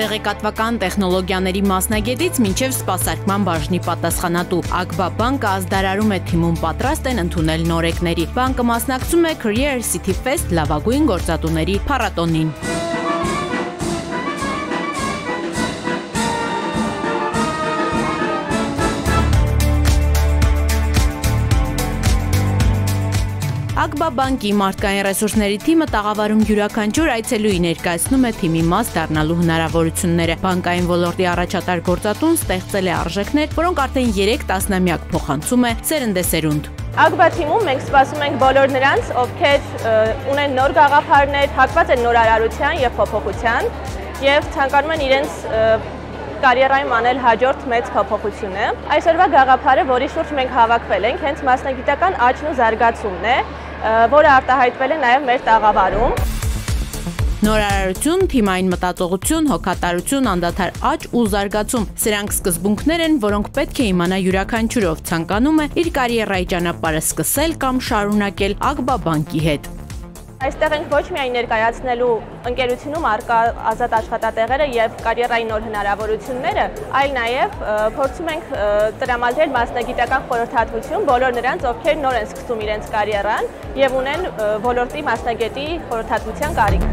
Տեղեկատվական տեխնոլոգիաների մասնագետից մինչև սպասարկման բաժնի պատասխանատու Ակբա բանկը ազդարարում է թիմում պատրաստ են ընդունել նորեկների։ Բանկը մասնակցում է Career City Fest լավագույն գործատուների փառատոնին։ Ակբա բանկի մարդկային ռեսուրսների թիմը տաղավարում յուրաքանչյուր այցելուի ներկայացնում է թիմի մաս դառնալու հնարավորությունները։ Բանկային ոլորտի առաջատար գործատուն ստեղծել է արժեքներ, որոնք արդեն 3 տասնամյակ փոխանցում է սերնդեսերունդ։ Ակբա թիմում մենք սպասում ենք բոլոր նրանց, ովքեր ունեն նոր գաղափարներ, հակված են նորարարության եւ փոփոխության եւ ցանկանում են իրենց կարիերայում անել հաջորդ մեծ փոփոխությունը։ Այսօրվա գաղափարը, որի շուրջ մենք հավաքվել ենք, հենց մասնագիտական աճն ու զարգացումն է, որը արտահայտվել է նաև մեր տաղավարում։ Նորարարություն, թիմային մտածողություն, հոգատարություն, անդադար աճ ու զարգացում։ Սրանք սկզբունքներ են, որոնք պետք է իմանա յուրաքանչյուր ով ցանկանում է իր կարիերայի ճանապարհը սկսել կամ շարունակել Ակբա բանկի հետ։ Այստեղ ենք ոչ միայն ներկայացնելու ընկերությունում առկա ազատ աշխատատեղերը եւ կարիերայի նոր հնարավորությունները, այլ նաեւ փորձում ենք տրամադրել մասնագիտական խորհրդատվություն բոլոր նրանց, ովքեր նոր են սկսում իրենց կարիերան եւ ունեն ոլորտի մասնագետի խորհրդատվության կարիք։